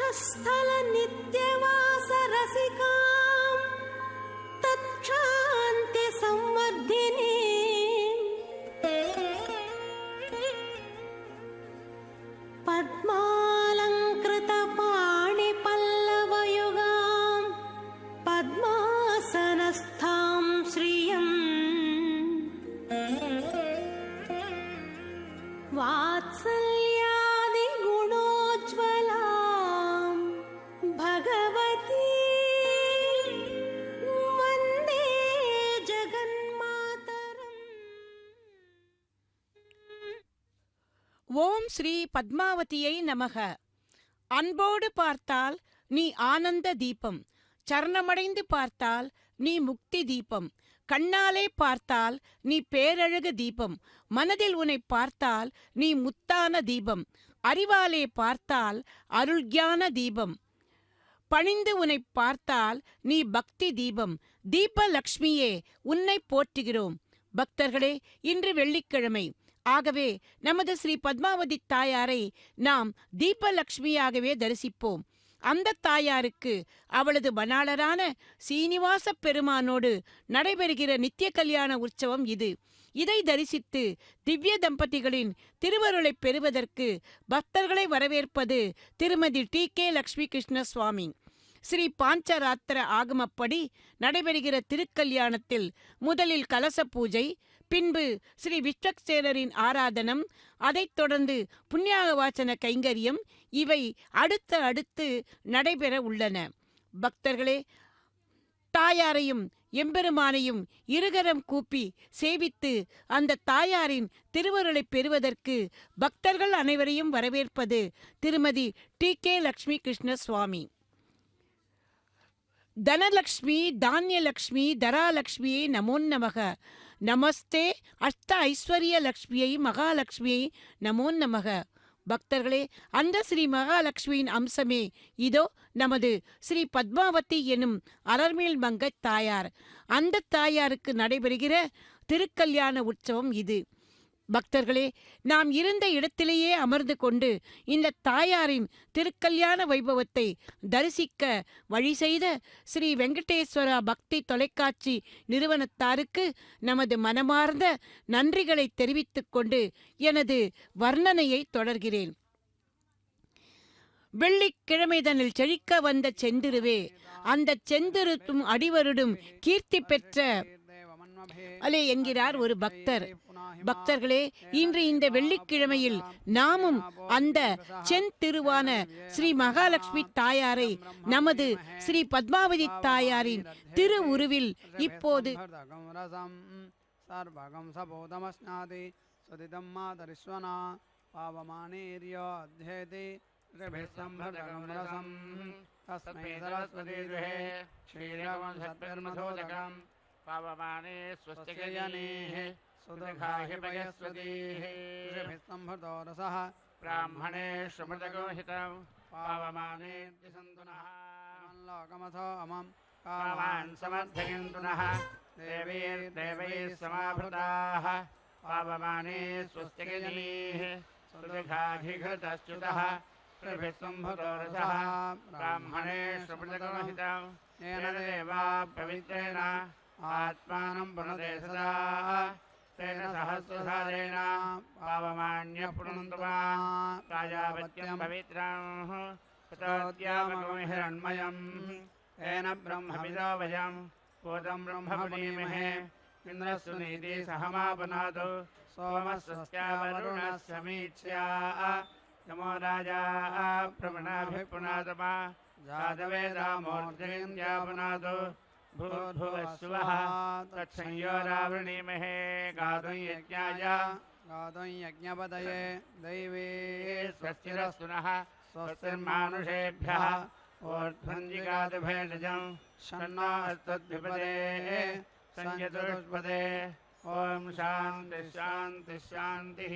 वक्षस्थल नित्यवास रसिकां तत्क्षान्ति संवर्धिनी पद्मालंकृत पाणि पल्लवयुगां पद्मासनस्थां श्रियं वात्सल्यादि गुणोज्ज्वलां भगवती वन्दे जगन्मातरम्. ஓம் ஸ்ரீ பத்மாவதியை நமக. அன்போடு பார்த்தால் நீ ஆனந்த தீபம், சரணமடைந்து பார்த்தால் நீ முக்தி தீபம், கண்ணாலே பார்த்தால் நீ பேரழகு தீபம், மனதில் உன்னை பார்த்தால் நீ முத்தான தீபம், அறிவாலே பார்த்தால் அருள்ஞான தீபம், பணிந்து உன்னை பார்த்தால் நீ பக்தி தீபம். தீபலக்ஷ்மியே உன்னை போற்றுகிறோம். பக்தர்களே, இன்று வெள்ளிக்கிழமை. ஆகவே நமது ஸ்ரீ பத்மாவதி தாயாரை நாம் தீபலக்ஷ்மியாகவே தரிசிப்போம். அந்த தாயாருக்கு அவளது மணாளரான சீனிவாச பெருமானோடு நடைபெறுகிற நித்திய கல்யாண உற்சவம் இது. இதை தரிசித்து திவ்ய தம்பதிகளின் திருவருளை பெறுவதற்கு பக்தர்களை வரவேற்பது திருமதி டி.கே. லக்ஷ்மி கிருஷ்ண சுவாமி. ஸ்ரீ பாஞ்சராத்திர ஆகமப்படி நடைபெறுகிற திருக்கல்யாணத்தில் முதலில் கலச பூஜை, பின்பு ஸ்ரீ விஸ்வக்சேனரின் ஆராதனம், அதைத் தொடர்ந்து புண்ணியாக வாசன கைங்கரியம், இவை அடுத்து நடைபெற உள்ளன. பக்தர்களே, தாயாரையும் எம்பெருமானையும் இருகரம் கூப்பி சேவித்து அந்த தாயாரின் திருவருளை பெறுவதற்கு பக்தர்கள் அனைவரையும் வரவேற்பது திருமதி டி.கே. லக்ஷ்மி கிருஷ்ண சுவாமி. தனலக்ஷ்மி, தானியலக்ஷ்மி, தராலக்ஷ்மியை நமோ நமக. நமஸ்தே அஷ்ட ஐஸ்வர்ய லக்ஷ்மியை மகாலட்சுமியை நமோ நமக. பக்தர்களே, அந்த ஸ்ரீ மகாலட்சுமியின் அம்சமே இதோ நமது ஸ்ரீ பத்மாவதி எனும் அலர்மேல் மங்கை தாயார். அந்த தாயாருக்கு நடைபெறுகிற திருக்கல்யாண உற்சவம் இது. பக்தர்களே, நாம் இருந்த இடத்திலேயே அமர்ந்து கொண்டு இந்த தாயாரின் திருக்கல்யாண வைபவத்தை தரிசிக்க வழி செய்த ஸ்ரீ வெங்கடேஸ்வரா பக்தி தொலைக்காட்சி நிறுவனத்தாருக்கு நமது மனமார்ந்த நன்றிகளை தெரிவித்துக் கொண்டு எனது வர்ணனையை தொடர்கிறேன். வெள்ளிக்கிழமைதனில் செழிக்க வந்த செந்திருவே, அந்த செந்திருத்தும் அடிவருடும் கீர்த்தி பெற்ற அலே என்கிறார் ஒரு பக்தர். பக்தர்களே, இன்று இந்த வெள்ளிக்கிழமையில் நாமும் அந்த செந்திருவான ஸ்ரீ மகாலட்சுமி தாயாரை நமது ஸ்ரீ பத்மாவதி தாயாரின் திரு உருவில் இப்போது पावमाने स्वस्तिकजनेः सुदघाहि भयस्वतीः ऋभिस्संहृतोरसः ब्राह्मणे श्रुमृतगोहितं पावमाने दिसन्तु नः लोकमथो अमं कामान् समर्थयन्तु नः देवैर्देवैः समाभृताः पावमाने स्वस्तिकजनेः सुदघाभिघृतश्च्युतः ऋभिस्संहृतोरसः ब्राह्मणे श्रुमृतगोहितं येन देवा पवित्रेण आत्मानं पुनते सदा तेन सहस्रसारेण पावमान्यः पुनन्तु मां प्राजापत्यं पवित्रं ततोद्यामकमिहिरण्मयं तेन ब्रह्मविदो वयं पूतं ब्रह्म पुनीमहे इन्द्रस्तु नीति सहमापनातु सोमस्य समीक्ष्या यमो राजा प्रवणाभिः पुनातमा जातवेदामूर्तिन्द्यापनातु भूर्भुवस्सुवः तत्संयोरावृणीमहे गातुं यज्ञाय गातुं यज्ञपतये दैवे स्वस्तिरस्तु नः स्वस्तिर्मानुषेभ्यः ऊर्ध्वञ्जिगातभेषजं शन्नो अस्तद्विपदे संयतुष्पदे ॐ शान्तिः शान्तिः शान्तिः.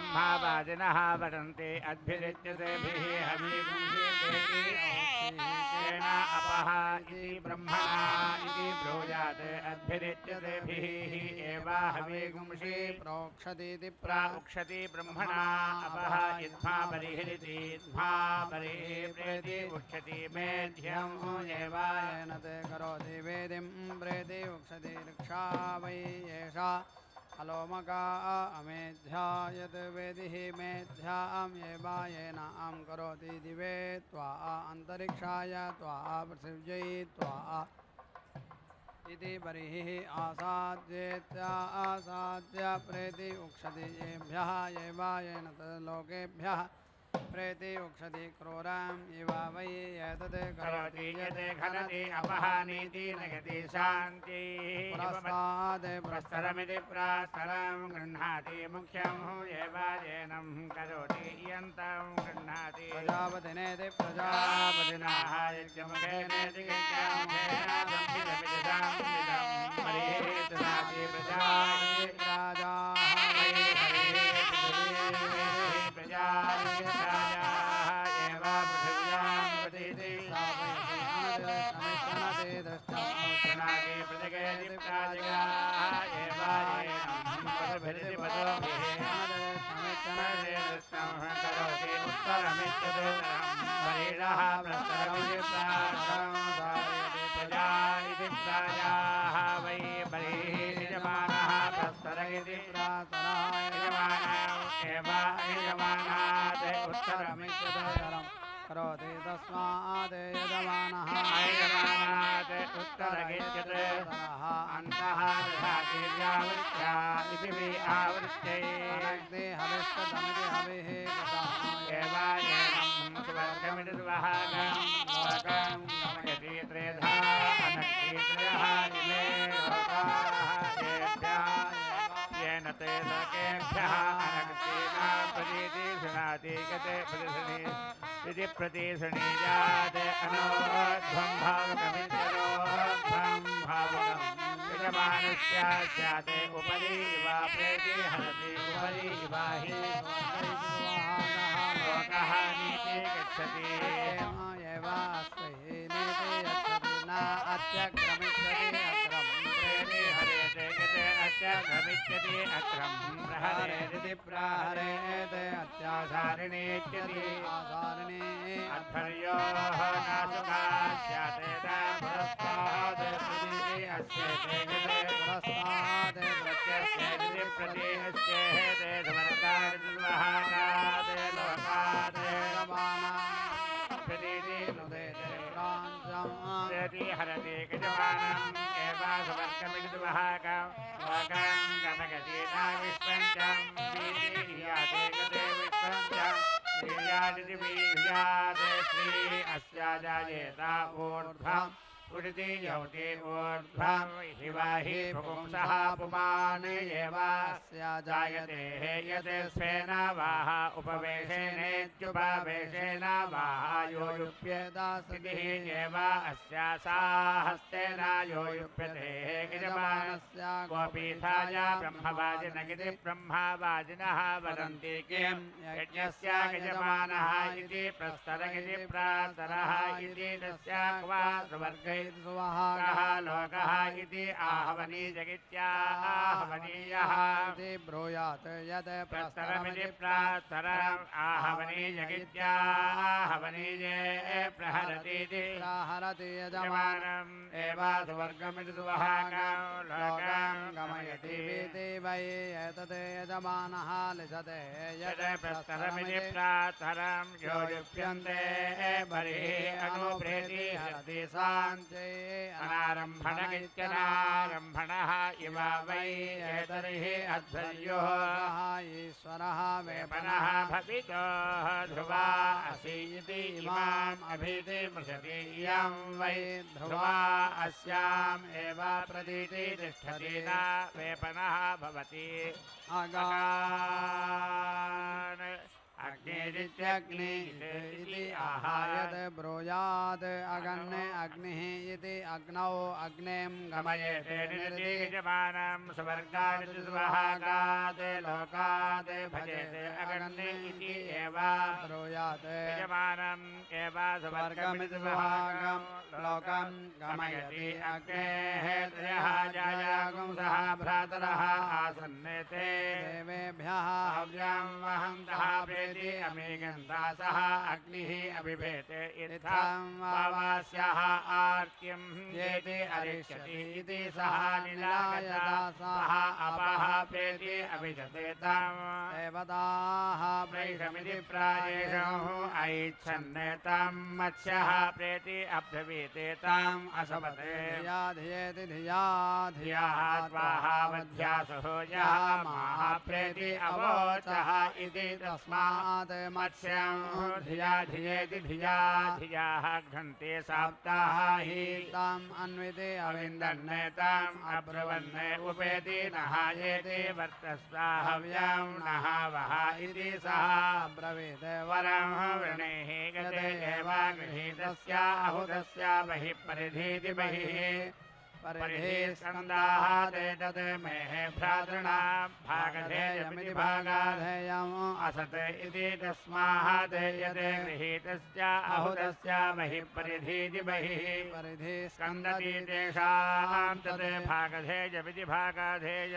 ब्रह्मावादिनः वदन्ति अद्भिरित्यतेभिः हवीगुंसेन अपः इति ब्रह्मणा इति ब्रूयात् अद्भिरित्यतेभिः एव हवीगुंसि प्रोक्षतीति प्राउक्षति ब्रह्मणा अपः इद्मा परिहरिति इद्मा परिहृति उक्षति मेध्यं येवायन ते करोति वेदिं प्रेति उक्षति रक्षा वै एषा अलोमका अमेध्यायत् वेदिः मेध्यां येवायेन आं करोति दिवे त्वा अन्तरिक्षाय त्वा पृथिव्यै त्वा इति बर्हिः आसाद्येत्या आसाद्य प्रेति उक्षति येभ्यः येवायेन तद्लोकेभ्यः प्रेति उक्षति क्रूरम् इव वै एतत् करोति यते खनति अपहानीति नयति शान्तिः पुरस्ताद् प्रस्तरमिति प्रास्तरं गृह्णाति मुख्यं येवायेनं करोति इयन्तं गृह्णाति प्रजापतिनेति प्रजापतिनाः यज्ञमुखेनेति प्रजाः वै बलिः यजमानः प्रस्तरयति यजमानात् उत्तरमित्यदुत्तरम् करोति तस्माद् यजमानः यजमानात् उत्तरगित्यत् अन्तः दधाति व्यावृत्या इति वि आवृत्यै हविष्टमिति हविः एवायेनं सुवर्गमिति सुवहागं लोकं गमयति त्रेधा अनक्षेत्रयः इमे लोकाः येन ते लोकेभ्यः अनक्षेना प्रतीति शृणाति गते प्रतिशनि इति प्रतिशणीयात् अनोध्वं भावकमित्यनोध्वं भावकम् यजमानस्य स्यात् उपरि इवा प्रेति हरति उपरि इवा हि लोकः नीति गच्छति प्रेति हरेते गते अत्यघमिष्यति अक्रं प्रहरेति प्रहरेत् अत्यासारिणीत्यति अध्वर्योः नासुका स्यातेता पुरस्ताद् प्रतीति अस्येते गते पुरस्ताद् प्रत्यस्येति प्रतीहस्येते समर्गाद् लोकाद् प्रतीति नुदेते प्रति हरति गजमानम् एवा समर्गमिति दुवहाकं लोकं गमगतीना विश्वञ्चं वीर्याते गते विश्वञ्चं वीर्यादिति वीर्यात् श्री अस्या जायेता ऊर्ध्वम् उदिति यौति ऊर्ध्वं हिवाहि पुंसः पुमान् एवास्या जायते यते स्वेन वाह उपवेशेनेत्युपवेशेन वाह यो युप्येदास्तिः एव अस्या सा हस्तेन यो युप्यते यजमानस्य गोपीठाय ब्रह्मवाजिनगिति ब्रह्मवाजिनः वदन्ति किं यज्ञस्य यजमानः इति प्रस्तरगिति प्रास्तरः इति तस्य क्वा स्वर्गे सुवहागः लोकः इति आहवनीयः इति ब्रूयात् यत् प्रस्तरमिति प्रास्तरम् आहवनीयगित्याहवनीये प्रहरतीति प्रहरति यजमानम् एव सुवर्गमिति सुवहागं लोकं गमयति इति वै एतत् यजमानः लिखते यत् प्रस्तरमिति प्रास्तरं यो युप्यन्ते बर्हिः अनुप्रेति हरति शान्ति अनारम्भणगित्यनारम्भणः इव वै एतर्हि अध्वर्योः ईश्वरः वेपनः भवितोः ध्रुवा असि इति इमाम् अभीति मृषति इयं वै ध्रुवा अस्याम् एव प्रतीति तिष्ठति न वेपनः भवति अगान् अग्निरित्यग्नि इति आहायत् ब्रूयात् अगन्ने अग्निः इति अग्नौ अग्नें गमयेते निर्दिशमानं सुवर्गात् सुवहागात् लोकात् भजेते अगन्ने इति एव ब्रूयात् यजमानम् एव स्वर्गमिति सुवहागं लोकं गमयति अग्नेः त्रयः जायागुंसः भ्रातरः आसन्नेते देवेभ्यः हव्यं वहन्तः प्रेति अमेघन्दासः अग्निः अभिभेते इत्थं वावास्याः आर्त्यं येति अरिष्यति इति सः निलायता सः अपः प्रेति अभिजते तम् देवताः प्रैषमिति प्रायेषुः ऐच्छन्ने तं मत्स्यः प्रेति अब्रवीते तम् असपते धिया धियेति धिया धियाः त्वाहा वध्यासुः यः माः प्रेति अवोचः इति तस्मात् मत्स्यं धिया धियेति धिया धियाः घ्नन्ते सप्ताः हि तम् अन्विते अविन्दन्ने तम् अब्रुवन्ने उपेति नहायेति वर्तस्ताहव्यं नः वः इति सः अब्रवीत् वरं वृणेः गते एव गृहीतस्य अहुतस्य बहिः परिधीति बहिः परिधि स्कन्दाः ते तत् मेः भ्रातॄणां भागधेयमिति भागाधेयम् असत् इति तस्मात् यते गृहीतस्य अहुतस्य बहिः परिधीति बहिः परिधि स्कन्दति तेषां तत् भागधेयमिति भागाधेय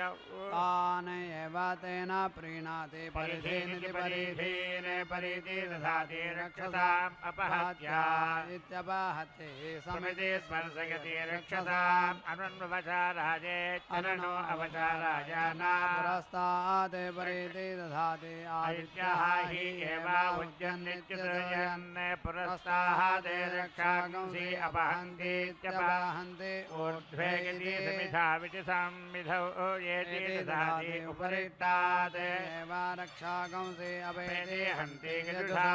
तान् एव तेन प्रीणाति परिधीनिति परिधीन् परिधि दधाति रक्षसाम् अपहत्या इत्यपहत्ये समिति स्पर्शयति रक्षसाम् अनुन्वचाराजे अननो अवचाराय नास्तात् परिधि दधाति आदित्यः हि एव उज्जन्नित्यत्रयन् पुरस्तात् रक्षागंसि अपहन्तीत्यपहन्ति ऊर्ध्वे यदि समिधा विचि संविधौ येति दधाति उपरिष्टात् एव रक्षागंसि अपेति हन्ति यजुषा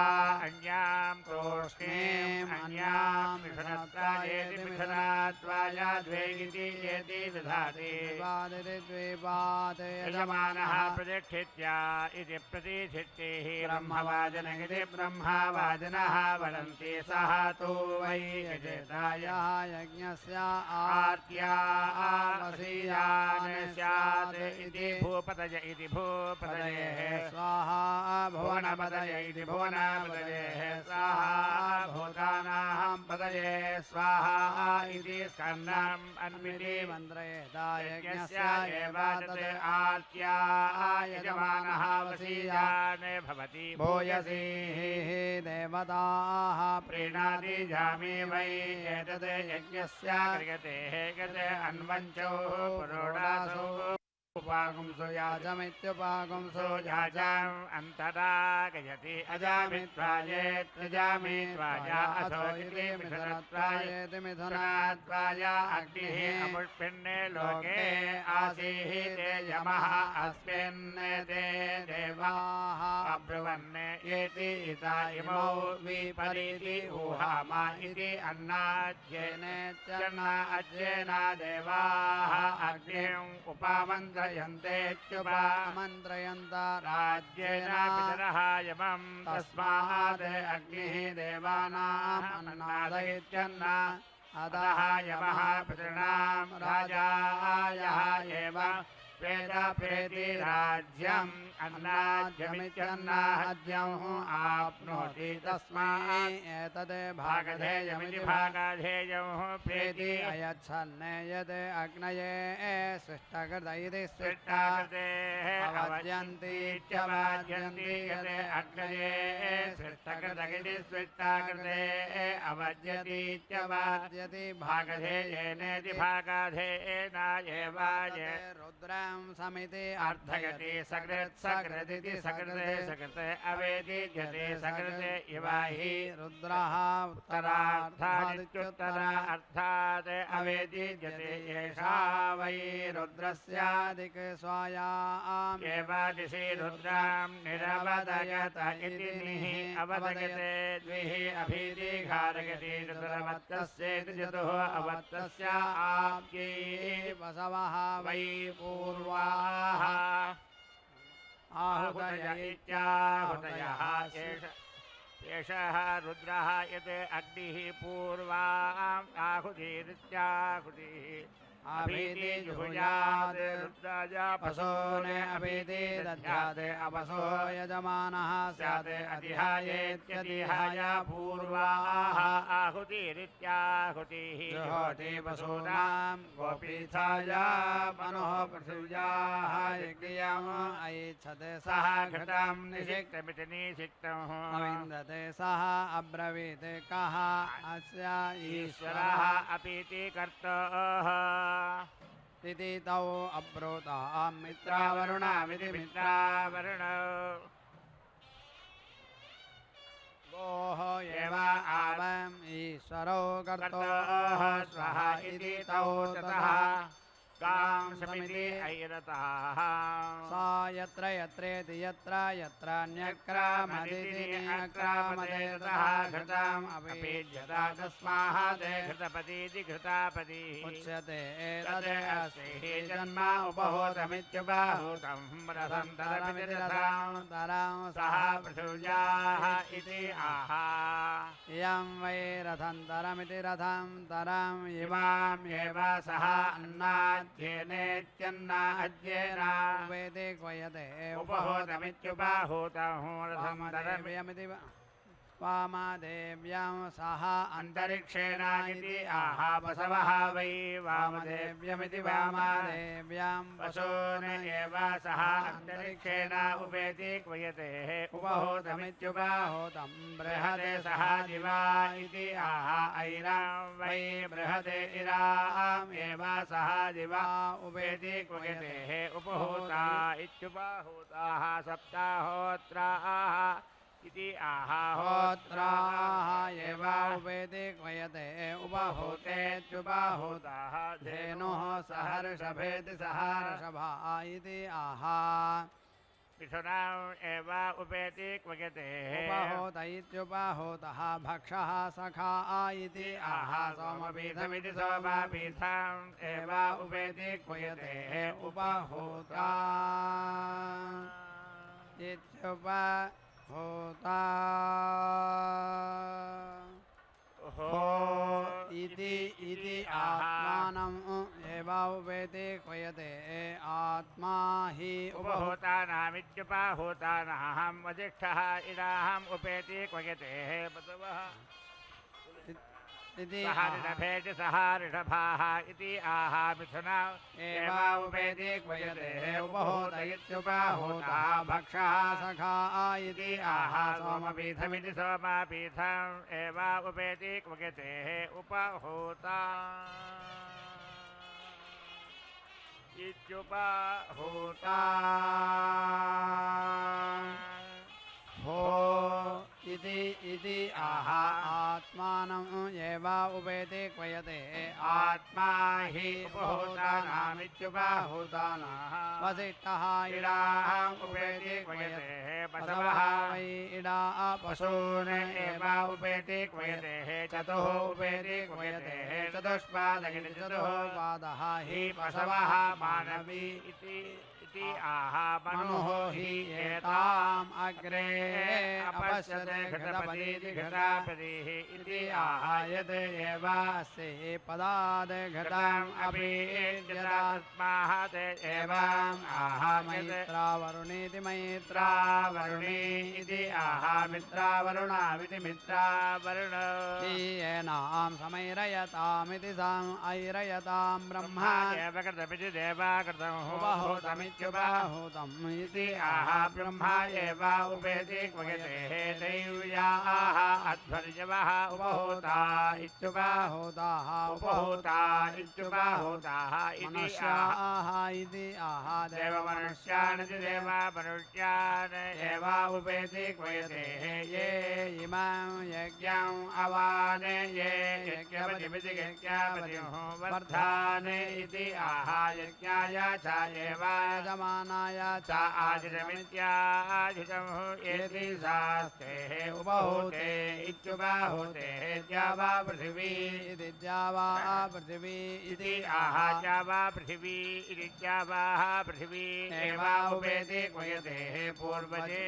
अन्यां तोष्णीम् अन्यां मिथुनत्रायेति मिथुनात्वाया द्वे इति येति दधाति द्विपात् यजमानः प्रतिष्ठित्या इति प्रतिष्ठितिः ब्रह्मवाजन इति ब्रह्मवाजनः वदन्ति सः तु वै यजेतायः यज्ञस्य आर्त्या वसीयान् स्यात् इति भूपतय इति भूपतयेः स्वाहा भुवनपतय इति भुवनपतयेः स्वाहा भूतानां पतये स्वाहा इति स्कन्दम् अन्विति मन्त्रयेता यज्ञस्य एव तत् आर्त्या यजमानः वसीयान् भवति भूयसीः देवताः प्रीणाति जामि वै एतत् यज्ञस्य क्रियतेः गते अन्वञ्चौ पुरोडासौ उपागुंसो याजमित्युपागुंसो याजम् अन्तरा गयति अजामित्वायेत्यजामित्वाया अथो इति मिथुनत्वायेति मिथुनात्वाया अग्निः अपुष्पिन्ने लोके आसीः ते यमः अस्मिन् ते देवाः अब्रुवन्ने येति इता इमौ विपरीति ऊहामा इति अन्नाज्येनेत्यन्न अज्येन देवाः अग्निम् उपामन्त्र मन्त्रयन्त राज्येन पितरः यमम् तस्मात् अग्निः देवानाम् अन्नादयित्यन्न अतः यमः पितॄणां राजायः एव प्रेति राज्यम् अन्नाद्यमित्यन्नाद्यम् आपनोति तस्मात् एतद् भागधेयमिति भागधेयम् प्रेति अयच्छन् यद् अग्नये सृष्टकृत इति सृष्टकृतेः अवज्यन्तीत्यवज्यन्ति यद् अग्नये सृष्टकृत इति सृष्टकृते अवज्यतीत्यवज्यति भागधेयेनेति भागधेयेन एव रुद्रं समिति अर्थयति सकृत् सकृदिति सकृते सकृते अवेदिज्यते सकृते इव हि रुद्रः उत्तरार्थादित्युत्तरा अर्थात् अवेदिज्यते एषा वै रुद्रस्यादिक् स्वायाम् एव दिशि रुद्रां निरवदयत इति निः अवदयते द्विः अभीतिघारयति रुद्रवत्तस्येति चतुः अवत्तस्य आप्यै वसवः वै पूर्वाः आहुतय इत्याहुतयः इत्याहुतयः एषः रुद्रः यत् अग्निः पूर्वाम् आहुतिरित्याहुतिः अभीति जुहुयात् रुद्राय पशोने अभीति दध्यात् अपसो यजमानः स्यात् अतिहायेत्यतिहाय पूर्वाः आहुतिरित्याहुतिः जुहोति पशूनां गोपीथाय मनोः पृथिव्याः यज्ञम् ऐच्छत् सः घृतं निषिक्तमिति निषिक्तम् विन्दते सः अब्रवीत् कः अस्य ईश्वरः अपीति कर्तः इति तौ अब्रूतः मित्रावरुणामिति मित्रावरुण गोः एव आवम् ईश्वरो कर्तोः स्वः इति तौ ततः गां समिति ऐरतः सा यत्र यत्रेति यत्र यत्रान्यक्रामदिति न्यक्रामते ततः घृतम् अपीज्यता तस्मात् घृतपतीति घृतापतिः उच्यते तद् एतद् अस्ति जन्म उपहूतमित्युपहूतं रसन्तरमिति रसं सः पृथिव्याः इति आह इयं वै रथन्तरमिति रथं तरम् इमाम्येव सः अन्नाध्येनेत्यन्नाद्येन वेदे क्वयते उपहूतमित्युपहूतं रसन्तरमिति वामदेव्यां सह अन्तरिक्षेण इति आह वसवः वै वामदेव्यमिति वामदेव्यां वसून एव सः अन्तरिक्षेण उपेति क्वयते उपहूतमित्युपहूतं बृहदे सह दिवा इति आह ऐरां वै बृहदे इराम् एव सह दिवा उपेति क्वयते उपहूता इत्युपहूताः सप्ताहोत्राः इति होत्राः एव उपेति क्वयते उपहूतेत्युपहूताः धेनुः सहर्षभेति सहर्षभा इति आह मिथुनम् एव उपेति क्वयते उपहूत इत्युपहूतः भक्षः सखा इति आह सोमपीठमिति सोमपीठम् एव उपेति क्वयते उपहूता इत्युपहूता हो इति आत्मानम् एव उपेति क्वयते आत्मा हि उपहूतानामित्युपहूतानाहं वसिष्ठः इदाहम् उपेति क्वयते बसवः इति सहारिषभेति सहारिषभाः इति आह मिथुना एव उपेति क्वयते उपहूत इत्युपहूता भक्षः सखा इति आह सोमपीठमिति सोमपीठम् एव उपेति क्वयते उपहूता इत्युपहूता हो इति आह आत्मानम् एव उपेति क्वयते आत्मा हि उपहूतानामित्युपहूतानाः वसिष्ठः इडाहम् उपेति क्वयते बसवः वै इडा पशून् एव उपेति क्वयते चतुः उपेति क्वयते चतुष्पादगिनि चतुःपादः हि पशवः मानवी इति आह मनुः हि एताम् अग्रे अपश्यते घृतपतीति घृतापतिः इति आह यद् एव अस्ति पदाद् घृतम् अपि तस्मात् एवम् आह मैत्रावरुणीति मैत्रावरुणी इति आह मित्रावरुणामिति मित्रावरुण येनां समैरयतामिति समैरयतां ब्रह्मा एव कृतमिति देवाकृतम् उपहूतमित्युपहूतम् इति आह ब्रह्मा एव उपेति क्वयते दैव्याः अध्वर्यवः उपहूता इत्युपहूताः उपहूता इत्युपहूताः इति मनुष्याः इति आह देवमनुष्यान् देवमनुष्यान् एव उपेति क्वयते ये इमं यज्ञम् अवाने ये यज्ञपतिमिति यज्ञापतिमुः वर्धाने इति आहा यज्ञाय च एवायजमानाय च आजितमित्याजितमुः एति शास्त्रेः उपहूते इत्युपहूते द्यावा पृथिवी इति द्यावा पृथिवी इति आहा द्यावा पृथिवी इति द्यावाः पृथिवी एवा उपेति क्वयते पूर्वजे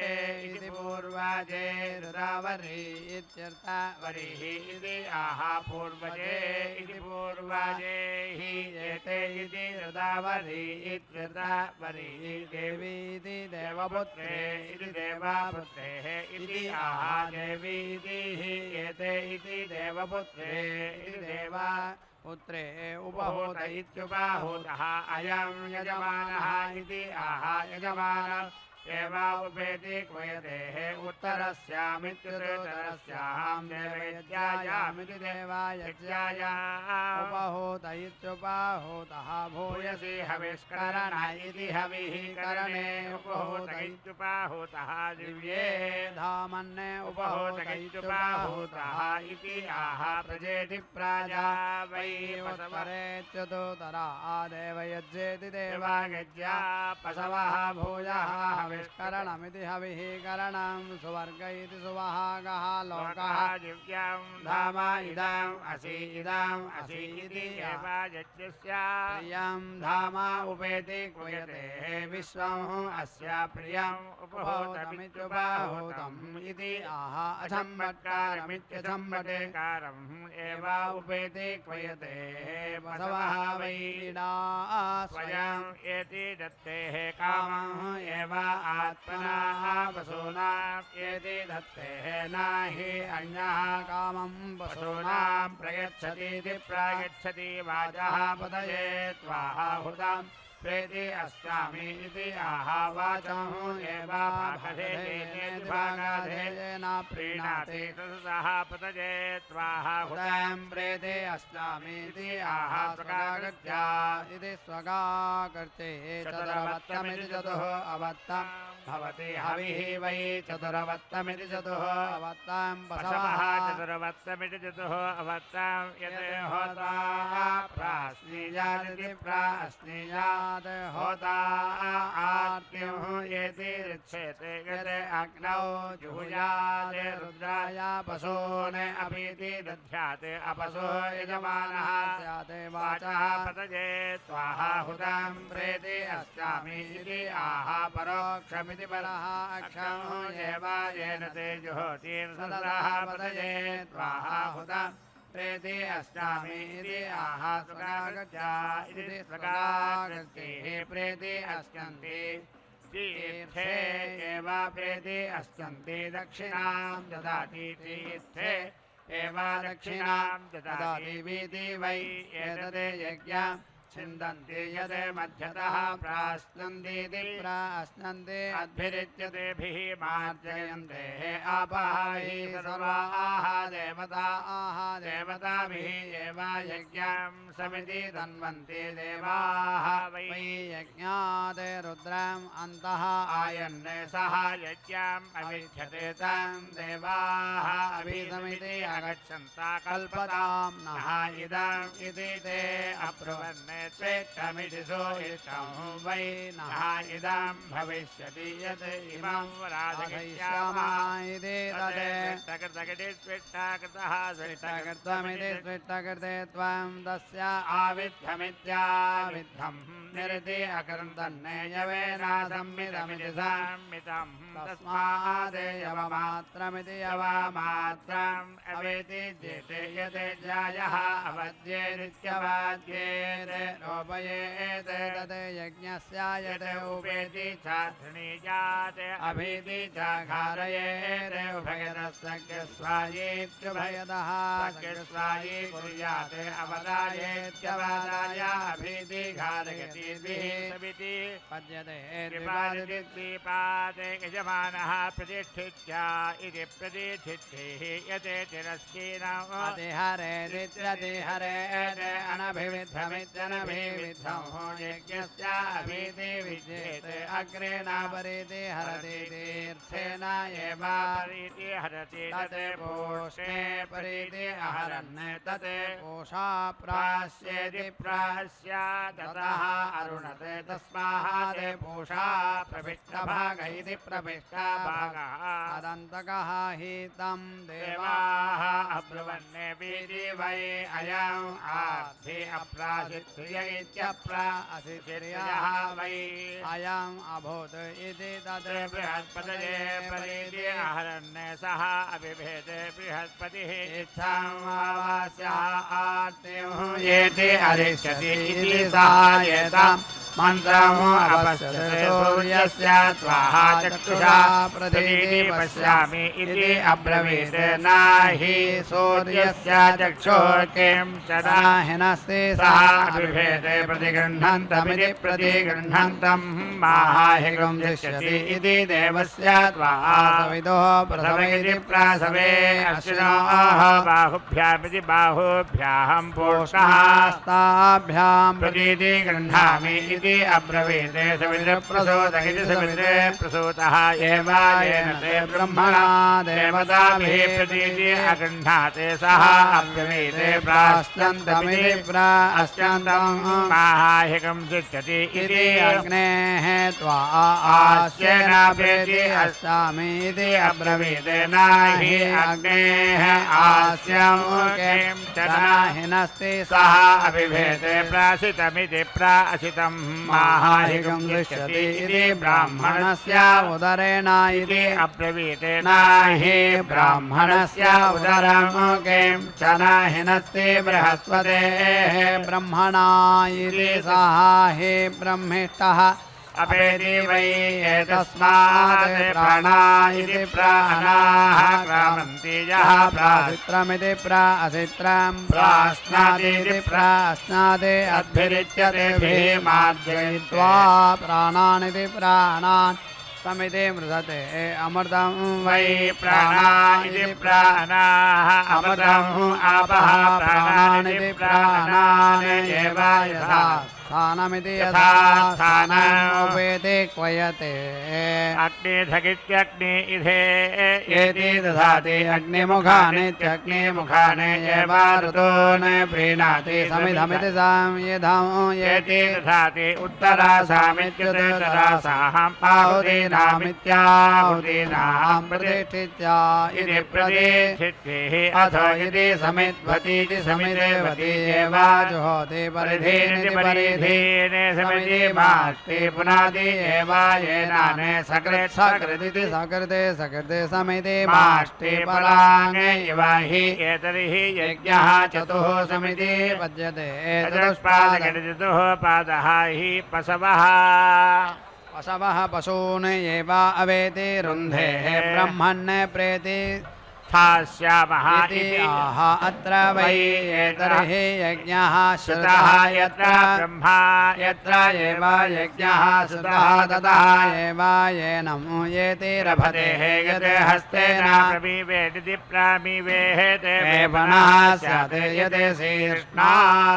इति पूर्वजे ऋतावरी इत्यर्थ वरिः इति आहा पूर्वजे इति पूर्वजे हि एते इति ऋतावरी इत्यर्थ वरिः देवी इति देवपुत्रे इति देवपुत्रेः इति आहा देवी इति हि एते इति देवपुत्रे इति देवा पुत्रे उपहूत इत्युपहूतः अयं यजमानः इति आहा यजमान एवा उपेति क्वयतेः उत्तरस्यामित्युत्तरस्यां देवयज्ञायामिति देवायज्ञाय उपहूत इत्युपहूतः भूयसि हविष्करण इति हविः करणे उपहूत इत्युपहूतः दिव्ये धामन्ने उपहूत इत्युपहूतः इति आह प्रजेति प्राजा वै पसवरेत्युतरा देवयज्ञेति देवायज्ञा पशवः भूयः विष्करणमिति हविः करणं सुवर्ग इति सुवहागः लोकः दिव्यं धाम इदम् असि इति यज्ञस्य प्रियं धाम उपेति क्वयते विश्वं अस्य प्रियम् उपहूतमित्युपहूतम् इति आह अचम्बट्कारमित्यचम्बटेकारम् एव उपेति क्वयते बसवः वैडा स्वयं एति दत्तेः कामं एव आत्मनः पशूनाम् एति दत्तेः नहि अन्यः कामं पशूनां प्रयच्छतीति प्रायच्छति वाचः पतये त्वाहुतम् प्रेति अस्यामि इति आह वाचः एव भागाधेयेन प्रीणाति ततः पतये त्वाहुतं प्रेति अस्यामि इति आह स्वगाकृत्या इति स्वगाकृते चतुरवत्तमिति चतुः अवत्तम् भवति हविः वै चतुरवत्तमिति चतुः अवत्तं पशवः चतुरवत्तमिति चतुः अवत्तं यत् होता प्रास्नीयादिति प्रास्नीयात् होता आर्तिं येति ऋच्छेते यत् अग्नौ जुहुयात् रुद्राय पशून् अपीति दध्यात् अपशो यजमानः स्यात् वाचः पतये त्वाहुतं प्रेति अस्यामि इति आह परोक्षमिति परः अक्षं एव येन ते जुहोतिर्सदः पतये त्वाहुतं प्रेति अस्यामि इति आह स्वगागत्या इति स्वगागत्येः प्रेति अस्यन्ति तीर्थे एव प्रेति अस्यन्ति दक्षिणां ददाति तीर्थे एव दक्षिणां ददाति वीति वै एतदे यज्ञम् छिन्दन्ति यद् मध्यतः प्राश्नन्तीति प्राश्नन्ति अद्भिरित्यतेभिः मार्जयन्ते आपः हि सर्वाः देवताः देवताभिः एव यज्ञं समिति तन्वन्ति देवाः वै यज्ञात् रुद्रम् अन्तः आयन्ने सह यज्ञम् अविध्यते तं देवाः अभिसमिति आगच्छन्ता कल्पतां नः इदम् इति ते अब्रुवन्ने स्वेच्छमिति सोऽष्टं वै नः इदं भविष्यति यत् इमं राजयिष्यामः इति तदेष्टकृतकृते स्वेष्टाकृतः स्वेष्टकृत्वमिति स्वेष्टकृते त्वं तस्य आविद्धमित्याविद्धं निरति अकृन्तन्नेयवेनासंमितमिति संमितं तस्मादेयवमात्रमिति यवमात्रम् अवेति जेते यते जायः अवद्येदित्यवाद्येते रोपयेते तत् यज्ञस्य यते उपेति चात्रिणी जाते अभीति च घारयेते उभयतः सख्यस्वायीत्युभयतः सख्यस्वायी कुर्याते अवदायेत्यवदाय अभीति घारयतीभिः सविति पद्यते द्विपादिद्वीपाते यजमानः प्रतिष्ठित्या इति प्रतिष्ठितिः यते तिरस्कीनम् अतिहरेदित्यतिहरेत् अनभिविद्धमित्यनभिविद्धम् अभिविद्धं यज्ञस्याभिति विद्येते अग्रे नापरेति हरति तीर्थेन एव परीति हरति तत् पोषणे परीति अहरन् तत् पोषा प्रास्येति प्रास्या ततः अरुणते तस्मात् पूषा प्रविष्टभाग इति प्रविष्टभागः अदन्तकः हि तं देवाः अब्रुवन्नेपीति वै अयम् आर्धि अप्रासित्र्य इत्यप्रासित्र्यः वै अयम् अभूत् इति तत् बृहस्पतये परीति अहरन् सः अभिभेदे बृहस्पतिः इच्छामावास्याः आर्तिमुयेति अरिष्यति इति सहायताम् मन्त्रम् अपश्यते सूर्यस्य स्वाहा चक्षुषा प्रतीति पश्यामि इति अब्रवीत् न हि सूर्यस्य चक्षुः किं च नास्ति सः अभिभेदे प्रतिगृह्णन्तमिति प्रतिगृह्णन्तम् माहाहिकं जिष्यति इति देवस्य स्वाहा सविदुः प्रसवेति प्रासवे अश्विनोः बाहुभ्यामिति बाहुभ्यां पूषः स्ताभ्यां प्रतीति गृह्णामि अब्रवीते सविद्रप्रसूतः सविद्रे प्रसूतः एव येन ते ब्रह्मणा देवताभिः प्रतीति अगृह्णाते सः अब्रवीते प्राश्चन्तमिति प्राश्चन्तं माहाहिकं शिक्षति इति अग्नेः त्वा आस्येन प्रेति अस्तामि इति अब्रवीते न हि अग्नेः आस्यं किं च नाहि नस्ति सः अभिभेते प्रासितमिति प्रासितं माहाहिकं दृश्यति इति ब्राह्मणस्य उदरेण इति अब्रवीते न हि ब्राह्मणस्य उदरं किं च नाहि नस्ति बृहस्पतेः ब्रह्मणा इति सः हि ब्रह्मिष्ठः अपेति वै एतस्मात् प्राणा इति प्राणाः क्रामन्ति यः प्रासित्रमिति प्रासित्रं प्राश्नातीति प्राश्नाति अद्भिरिच्यतेभिः मार्जयित्वा प्राणानिति प्राणान् समिति मृधते अमृतं वै प्राणा इति प्राणाः अमृतम् आपः प्राणानिति प्राणान् एव यथा स्थानमिति यथा स्थानमुपेति क्वयते अग्निधगित्यग्नि इधे एति दधाति अग्निमुखानित्यग्निमुखानि एव ऋतून् प्रीणाति समिधमिति साम्यधम् एति दधाति उत्तरासामित्युत्तरासां आहुतीनामित्याहुतीनां प्रतिष्ठित्या इति प्रतिष्ठितिः अथो इति समिद्वतीति समिदेवती एव जुहोति परिधीनिति परिधि धीने समिति माष्टि पुनादि एव येनाने सकृत् सकृदिति सकृते सकृते समिति माष्टि पराङ्गे इव हि एतर्हि यज्ञः चतुः समिति पद्यते चतुष्पादः पादः हि पशवः पशवः पशून् एव अवेति रुन्धेः ब्रह्मन् प्रेति स्थास्यामः इति आह अत्र वै एतर्हि यज्ञः श्रुतः यत्र ब्रह्मा यत्र एव यज्ञः श्रुतः ततः एव येनं येति रभतेः यते हस्तेन प्रमीवेदिति प्रामीवेहेते वेपनः स्यात् यते शीर्ष्णा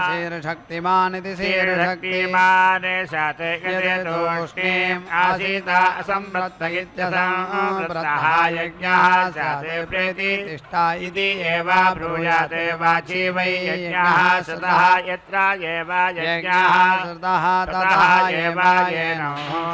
शीर्षक्तिमान् इति शीर्षक्तिमान् स्यात् यते तूष्णीम् आसीत असंवृत्त इत्यसंवृत्तः यज्ञः स्यात् प्रेति तिष्ठा इति एव ब्रूयाते वाचि वै यज्ञः श्रुतः यत्र एव यज्ञः श्रुतः ततः एव येन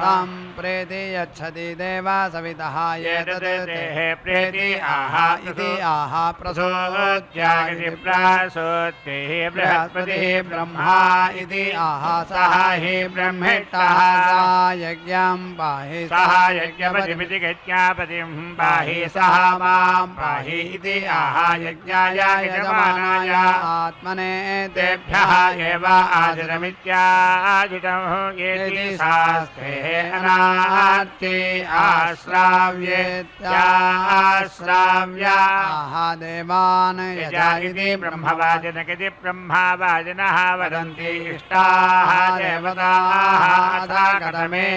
सम्प्रेति यच्छति देव सवितः एतदेः प्रेति आह इति आह प्रसूत्या इति प्रसूतिः बृहस्पतिः ब्रह्मा इति आह सः हि ब्रह्मिष्ठः सा यज्ञं पाहि सः यज्ञपतिमिति यज्ञापतिं पाहि सः मां पाहि इति आह यज्ञाय यजमानाय आत्मने तेभ्यः एव आचरमित्याजितं येति शास्त्रे अना आर्ति आश्राव्येत्याश्राव्या देवान् यजा इति ब्रह्मवादिनकिति ब्रह्मावादिनः वदन्ति इष्टाः देवताः अथा कथमे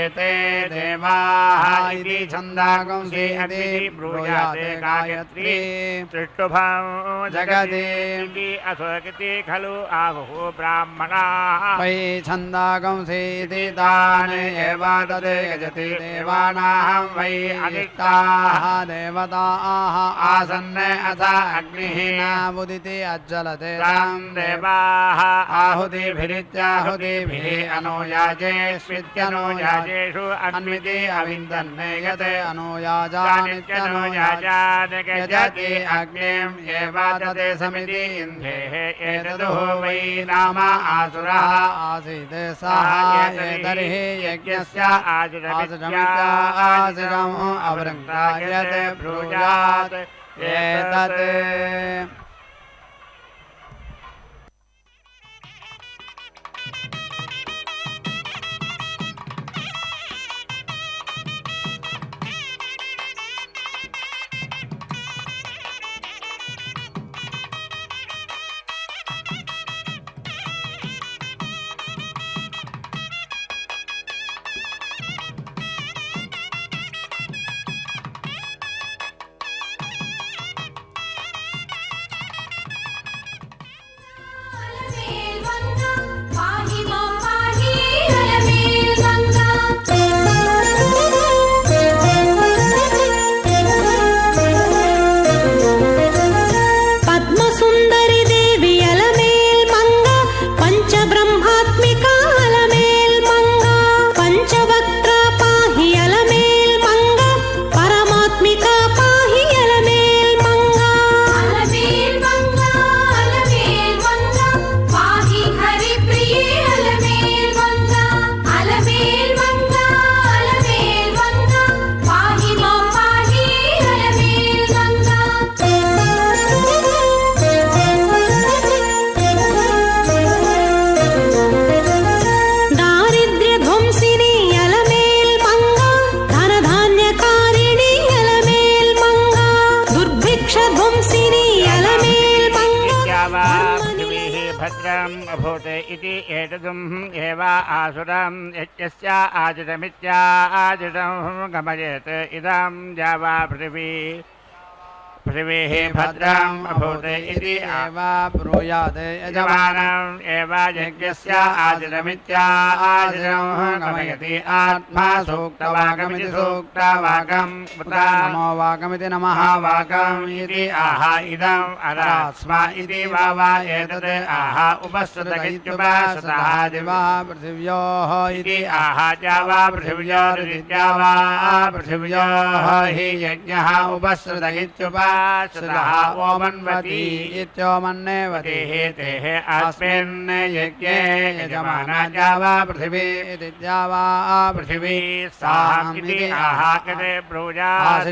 एते देवाः इति छन्दागंसि इति ब्रूयाते गायत्री त्रिष्टुभं जगति असोकिति खलु आहुः ब्राह्मणाः वै छन्दागंसि इति तान् एव तद् यजति देवानां वै अदिष्टाः देवताः आसन् अथ अग्निः नामुदिति अज्जलते तां देवाः आहुतिभिरित्याहुतिभिः अनुयाजेष्वित्यनुयाजेषु अन्विति अविन्दन् यते अनुयाजानित्यनुयाजान् यजति अग्निम् एव तत् समिति इन्द्रेः एतदुः वै नाम आसुरः आसीत् सः तर्हि यज्ञस्य आचरमित्याचरम् अवृङ्क्तायत् ब्रूयात् एतत् इति एतदुम् एव आसुरम् यज्ञस्य आजितमित्याजितं गमयेत् इदं जावा पृथिवीः भद्रम् अभूत् इति एव ब्रूयात् यजमानम् एव यज्ञस्य आजितमित्याजितं गमयति आत्मा सूक्तवाकमिति सूक्तवाकम् उत नमो वाकमिति नमः वाकम् इति आह इदम् अरास्मा इति वावा एतद् आह उपसृतगित्युपसृतः दिवा पृथिव्योः इति आह जावा पृथिव्योरित्यावा पृथिव्योः हि यज्ञः उपसृतगित्युपसृतः ओमन्वती इत्योमन्नेवति तेः अस्मिन् यज्ञे यजमाना जावा पृथिवी इति जावा पृथिवी सामिति आहाकते ब्रूयात्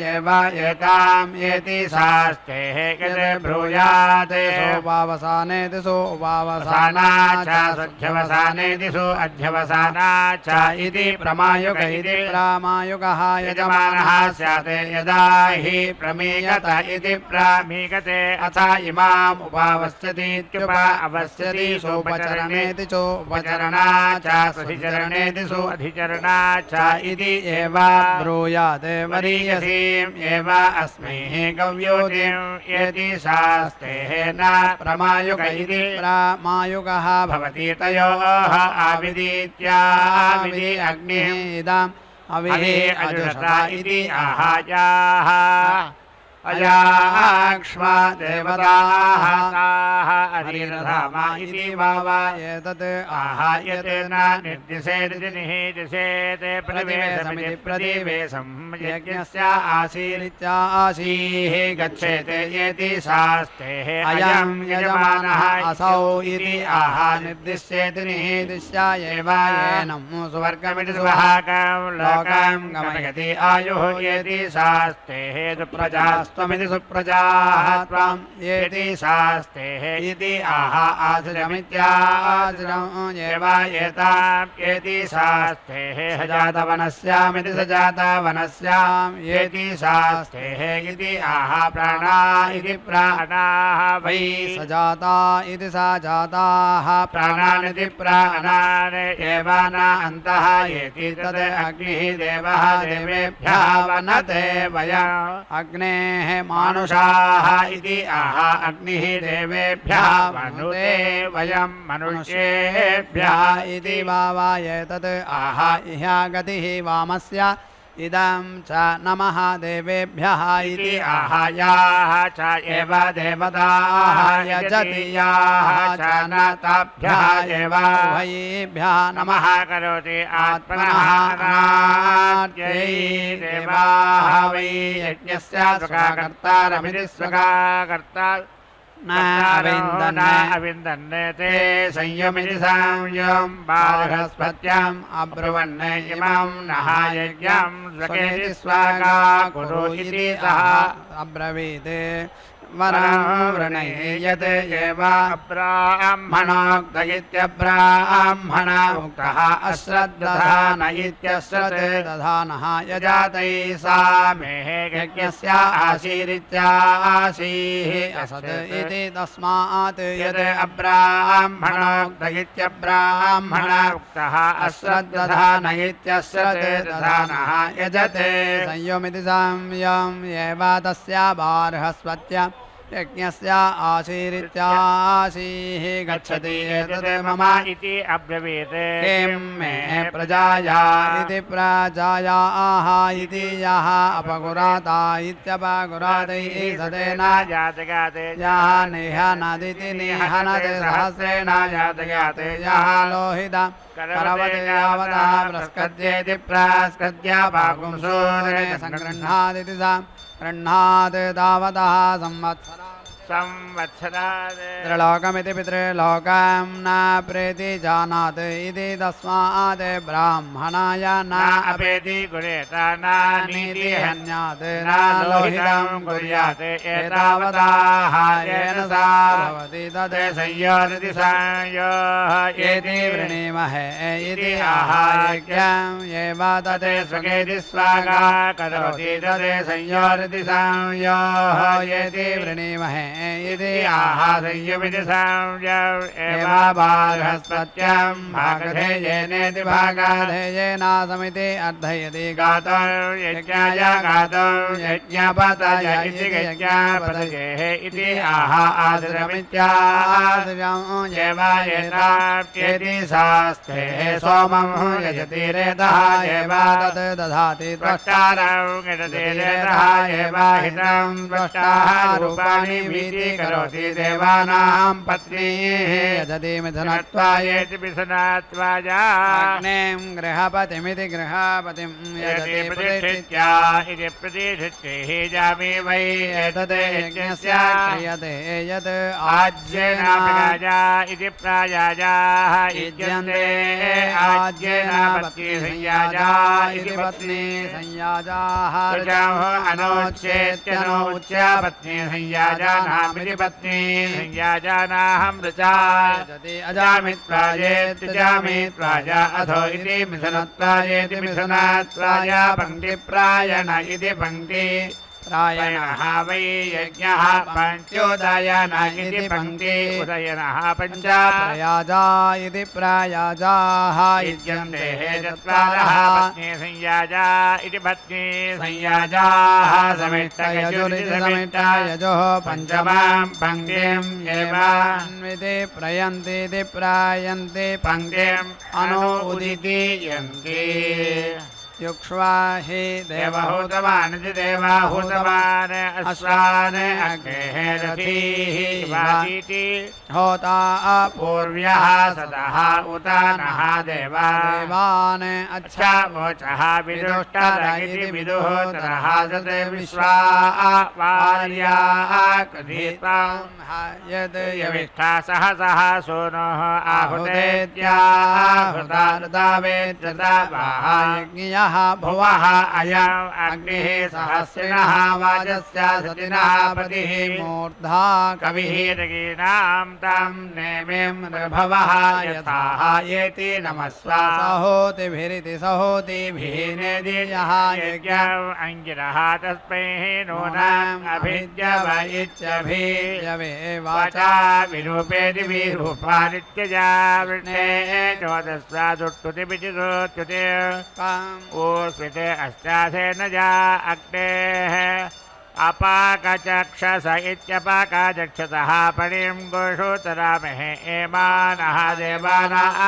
एव एताम् एति शास्तेः कते ब्रूयात् सोपावसानेति सोपावसाना च सुध्यवसानेति सु अध्यवसाना च इति प्रमायुक इति प्रामायुकः यजमानः स्यात् यदा हि प्रमीयत इति प्रामीयते अथ इमाम् उपावस्यतीत्युप अवस्यति सोपचरणेति चोपचरणा च सुधिचरणेति सु अधिचरणा च इति एव ब्रूयात् वरीयसीम् एव अस्मै गव्योतिम् एति शास्तेः न प्रमायुक इति प्रामायुकः भवति तयोः आविदीत्याविदि अग्निः इदम् अविहे अजुषता इति आहाजाः अजाक्ष्मा देवताः ताः अरिरधामा इति वावा एतत् आहायते न निर्दिशेदिति निहिदिशेत् प्रतिवेशमिति प्रतिवेशम् यज्ञस्य आसीरित्यासीः गच्छेते इति शास्तेः अयम् यजमानः असौ इति आहा निर्दिश्येति निहिदिश्य एव येनम् सुवर्गमिति सुभागम् लोकम् गमयति आयुः इति शास्तेः सुप्रजा त्वमिति सुप्रजाः त्वाम् एति शास्तेः इति इति आह आसुरमित्यासुरं येताम् येति शास्तेः सजातवनस्यामिति सजातवनस्याम् येति शास्तेः इति आह प्राणा इति प्राणाः वै सजाता इति सा जाताः प्राणानिति प्राणान् एव न अन्तः येति तद् अग्निः देवः देवेभ्यः वनते वयम् अग्नेः मानुषाः इति आह अग्निः देवेभ्यः वनुते वयं मनुष्येभ्यः इति वावायेतत् आह इह्या गतिः वामस्य इदं च नमः देवेभ्यः इति आह याः च एव देवताः यजति याः च न ताभ्यः एव उभयेभ्यः नमः करोति आत्मनः नाट्यै देवाः वै यज्ञस्य स्वकाकर्तारमिति स्वकाकर्ता न अविन्दन्ने ते संयमिति संयम बृहस्पत्याम् अब्रुवन् इमं नः यज्ञं स्वकेति स्वागा कुरु इति सः अब्रवीत् वरं वृणैः यत् एव ब्राह्मणोक्त इत्यब्राह्मण उक्तः अश्रद्दधान इत्यश्रद्दधानः यजातैः सामेः यज्ञस्य आशीरित्यासीः असत् इति तस्मात् यत् अब्राह्मणोक्त इत्यब्राह्मण उक्तः अश्रद्दधान इत्यश्रद्दधानः यजते संयमिति संयम एव तस्य बृहस्पत्या यज्ञस्य आशीरित्यासीः गच्छति एतत् मम इति अब्रवीत् किं मे प्रजाया इति प्रजायाः इति यः अपगुराता इत्यपगुरातैः सतेन जातगाते यः निहनदिति निहनति सहस्रेण जातगाते यः लोहिता करवते यावता प्रस्कद्येति प्रस्कद्य पाकुंसूरे सङ्गृह्णादिति सा गृह्णात् तावतः संवत्सरात् त्रिलोकमिति पितृलोकं न प्रेति जानात् इति तस्मात् ब्राह्मणाय न अपेति कुर्यात् न नीति हन्यात् न लोहितं कुर्यात् एतावताः येन सा भवति तद् संयोरिति संयोः इति वृणीमहे इति आह यज्ञम् एव तत् स्वकेति स्वागा करोति तद् संयोरिति संयोः इति वृणीमहे इति आह संयमिति संयम एव बृहस्पत्यां भागधेयेनेति भागधेयेनासमिति अर्थयति गातुं यज्ञाय गातुं यज्ञपतय इति यज्ञपतयेः इति आह आदिरमित्यादिरम् एव एताप्येति शास्त्रेः सोमं यजति रेतः एव तत् दधाति त्वष्टारं यजति रेतः एव हितं त्वष्टाः रूपाणि करोति देवानां पत्नीः यजति मिथुनत्वायेति मिथुनत्वाया अग्निं गृहपतिमिति गृहपतिं यजति प्रतिष्ठित्या इति प्रतिष्ठित्यैः जामि वै एतद् यज्ञस्य क्रियते यत् आज्येन प्राजा इति प्रायाजाः युज्यन्ते आज्येन पत्नी संयाजा इति पत्नी संयाजाः अनोच्येत्यनोच्य पत्नी संयाजा नामिति पत्नी संयाजानाहं ऋचा यजति अजामित्वाजेत्यजामित्वाजा अथो इति मिथुनत्वाजेति मिथुनत्वाया पङ्क्तिप्रायण इति पङ्क्ति प्रायणः वै यज्ञः पञ्चोदयन इति पङ्क्ति उदयनः पञ्च प्रयाजा इति प्रयाजाः युज्यन्ते चत्वारः पत्नी संयाजा इति पत्नी संयाजाः समिष्टयजुरिति समिष्टयजोः पञ्चमां पङ्क्तिम् एवान्विति प्रयन्तीति प्रायन्ति पङ्क्तिम् अनु उदितीयन्ति युक्ष्वा हि देवहूतवानिति देवाहूतवान् अश्वान् अग्नेः रथीः वाजीति होता पूर्व्यः सदः उत नः देवान् अच्छा वोचः विदुष्टर इति विदुः तरः सते विश्वा वार्याः कथितं यद् यविष्ठा सहसः सूनोः आहुतेत्याहुता ऋता वेद्यता वाहा यज्ञियः यः भुवः अयम् अग्निः सहस्रिणः वाजस्य सतिनः पतिः मूर्धा कविः ऋगीणां तं नेमिं नृभवः यथाः येति नमस्व सहोतिभिरिति सहोतिभिः नेदियः यज्ञम् अङ्गिरः तस्मै नूनाम् अभिद्यव इत्यभिद्यवे वाचा विरूपेति विरूपानित्यजा वृणे चोदस्वा सुट्टुतिपिचिरुच्युते ओस्मिते अस्यासेन जा अग्नेः अपाकचक्षस इत्यपाकचक्षसः पणिं गोषोतरामहे एमानः देवानाः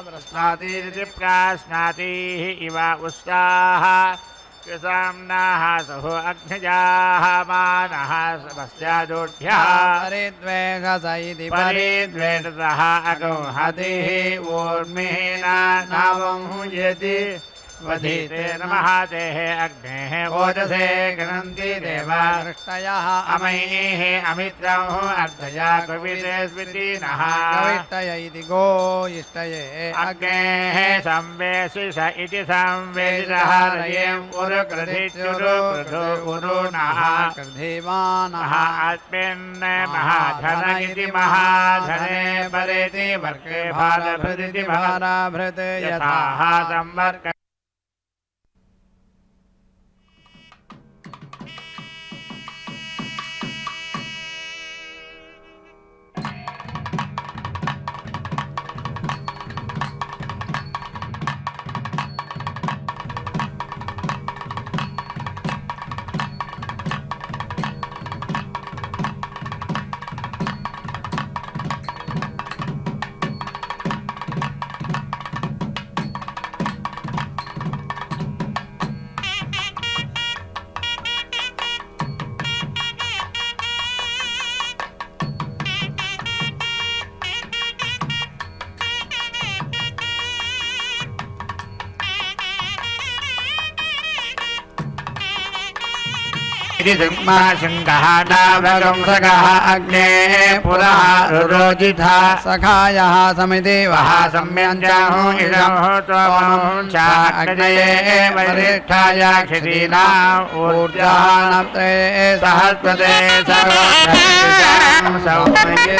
प्रश्नातीरिति प्राश्नातीः इव उष्टाः कृसाम्नाः सहो अग्निजाः मानः समस्यादोढ्यः परिद्वेषस इति परिद्वेषसः अगौहतिः ऊर्मिः नामं यदि वधीते नमः तेः अग्नेः ओजसे गृह्णन्ति देवा दृष्टयः अमैः अमित्रं अर्धया कविते स्मृतिनः कविष्टय इति गो इष्टये अग्नेः संवेशिष इति संवेशिषः रयेम् उरुकृधित्युरुकृधो उरुणः कृधिमानः अस्मिन् महाधन इति महाधने परेति वर्गे भारभृदिति भाराभृत् यथाः संवर्ग इति सिंहः नाभगंसकः अग्ने पुरः रुरोजिथा सखायः समिदेवः सम्यञ्जाहु इदं त्वं च अग्नये वरिष्ठाय क्षितीनाम् ऊर्जानप्ते सहस्रते सर्वं सौम्ये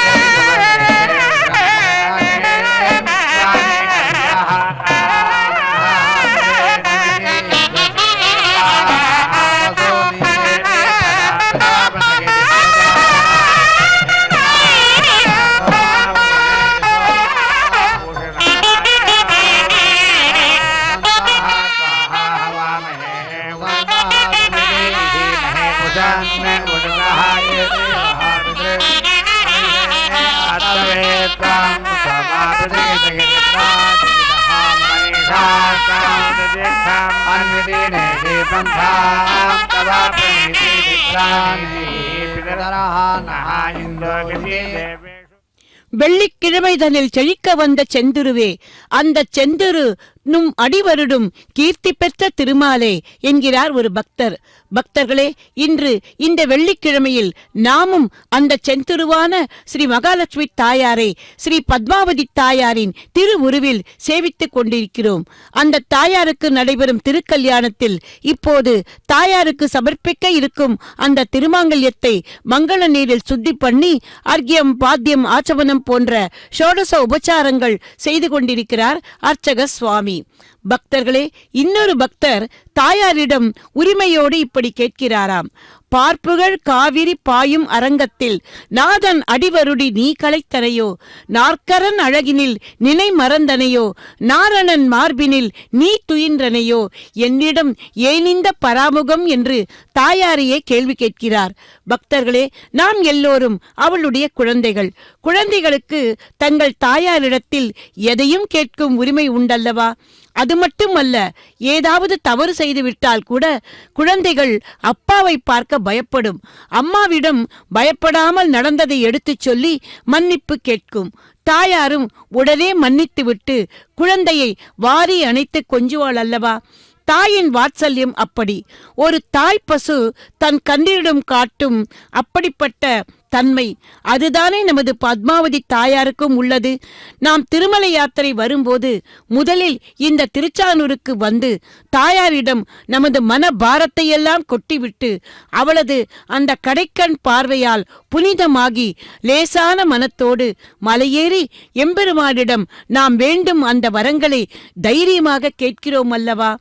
வெள்ளிக்கிழமைதனில் செழிக்க வந்த செந்துருவே, அந்த செந்துரு நும் அடிவருடும் கீர்த்தி பெற்ற திருமாலே என்கிறார் ஒரு பக்தர். பக்தர்களே, இன்று இந்த வெள்ளிக்கிழமையில் நாமும் அந்த செந்துருவான ஸ்ரீ மகாலட்சுமி தாயாரை ஸ்ரீ பத்மாவதி தாயாரின் திருவுருவில் சேவித்துக் கொண்டிருக்கிறோம். அந்த தாயாருக்கு நடைபெறும் திருக்கல்யாணத்தில் இப்போது தாயாருக்கு சமர்ப்பிக்க இருக்கும் அந்த திருமாங்கல்யத்தை மங்கள நீரில் சுத்தி பண்ணி அர்க்கியம் பாத்தியம் ஆச்சமனம் போன்ற ஷோடச உபச்சாரங்கள் செய்து கொண்டிருக்கிறார் அர்ச்சக சுவாமி. பக்தர்களே, இன்னொரு பக்தர் தாயாரிடம் உரிமையோடு இப்படி கேட்கிறாராம். பார்ப்புகள் காவிரி பாயும் அரங்கத்தில் நாதன் அடிவருடி நீ களைத்தனையோ, நாற்கரன் அழகினில் நினை மறந்தனையோ, நாரணன் மார்பினில் நீ துயின்றனையோ, என்னிடம் ஏனிந்த பராமுகம் என்று தாயாரையே கேள்வி கேட்கிறார். பக்தர்களே, நாம் எல்லோரும் அவளுடைய குழந்தைகள். குழந்தைகளுக்கு தங்கள் தாயாரிடத்தில் எதையும் கேட்கும் உரிமை உண்டல்லவா? அது மட்டுமல்ல, ஏதாவது தவறு செய்துவிட்டால் கூட குழந்தைகள் அப்பாவை பார்க்க பயப்படும். அம்மாவிடம் பயப்படாமல் நடந்ததை எடுத்துச் சொல்லி மன்னிப்பு கேட்கும். தாயாரும் உடனே மன்னித்துவிட்டு குழந்தையை வாரி அணைத்து கொஞ்சுவாள் அல்லவா? தாயின் வாத்சல்யம் அப்படி. ஒரு தாய் பசு தன் கன்றியிடம் காட்டும் அப்படிப்பட்ட தன்மை. அதுதானே நமது பத்மாவதி தாயாருக்கும் உள்ளது. நாம் திருமலை யாத்திரை வரும்போது முதலில் இந்த திருச்சானூருக்கு வந்து தாயாரிடம் நமது மன பாரத்தையெல்லாம் கொட்டிவிட்டு அவளது அந்த கடைக்கண் பார்வையால் புனிதமாகி லேசான மனத்தோடு மலையேறி எம்பெருமானிடம் நாம் வேண்டும் அந்த வரங்களை தைரியமாக கேட்கிறோம் அல்லவா?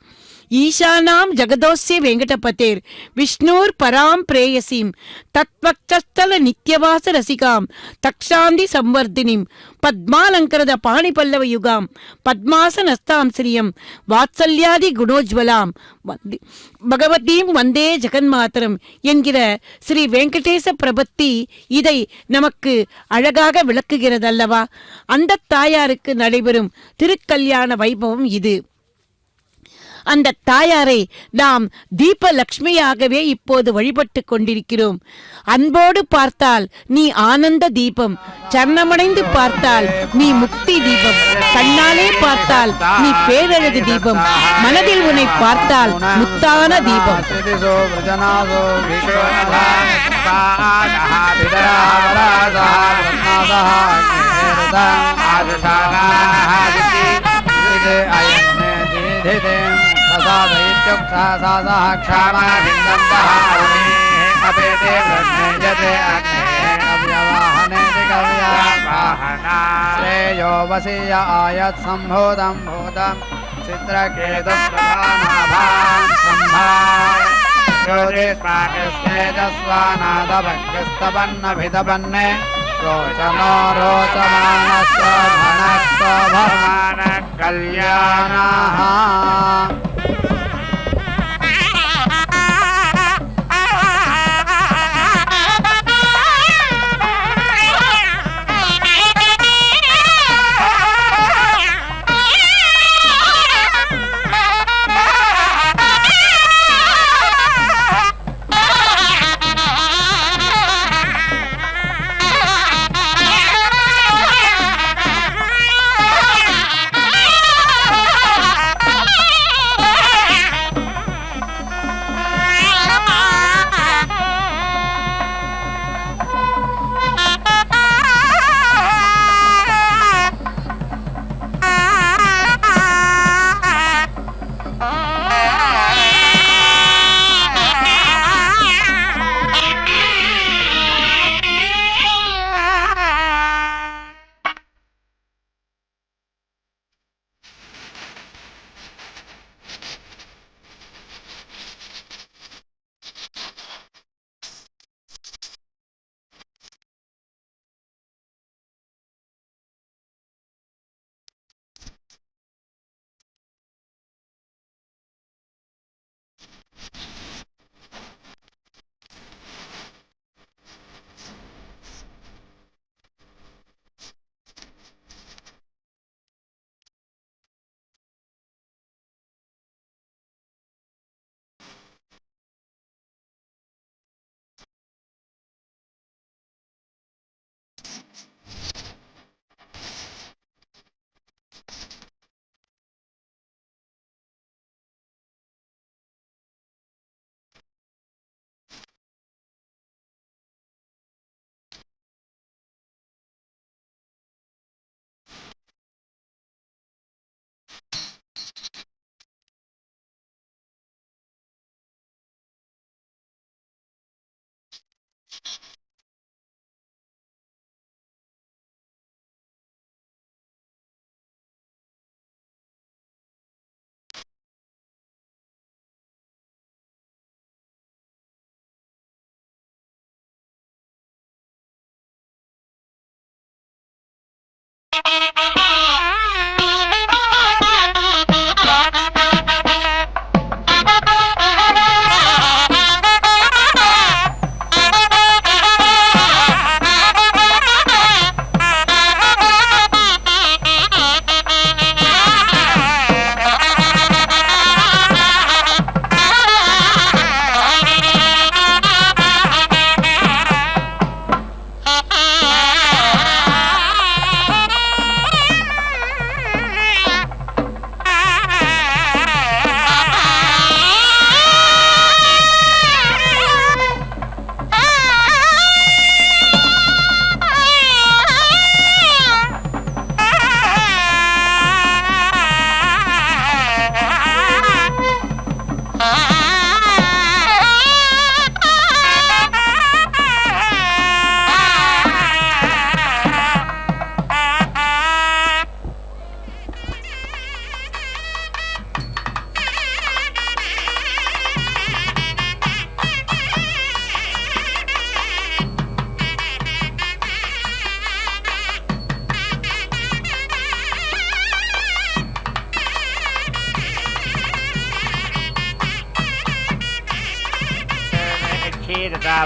ஈசானாம் ஜகதோஸ்ய வெங்கடபதேர் விஷ்ணூர் பராம் பிரேயசீம் தத்வக்ஷஸ்தல நித்யவாச ரசிகாம் தக்ஷாந்தி சம்வர்தினிம் பத்மாலங்கரத பாணிபல்லவ யுகாம் பத்மாசனஸ்தாம் ஸ்ரீயம் வாத்சல்யாதி குணோஜ்வலாம் பகவதீம் வந்தே ஜெகன்மாதரம் என்கிற ஸ்ரீ வெங்கடேச பிரபத்தி இதை நமக்கு அழகாக விளக்குகிறதல்லவா? அந்த தாயாருக்கு நடைபெறும் திருக்கல்யாண வைபவம் இது. அந்த தாயாரை நாம் தீப லட்சுமியாகவே இப்போது வழிபட்டு கொண்டிருக்கிறோம். அன்போடு பார்த்தால் நீ ஆனந்த தீபம், சரணமடைந்து பார்த்தால் நீ முக்தி தீபம், கண்ணாலே பார்த்தால் நீ பேரழகு தீபம், மனதில் உன்னை பார்த்தால் முத்தான தீபம். श्रेयो वसीय आयत् सम्भूतं भूतं चित्रकेतुः प्रभानाभां सम्भाय ज्योतिष्पाकस्तेजस्वानादभक्तिस्तपन्नभितपन्ने रोचनो रोचमानस्य धनस्य भवान कल्याणः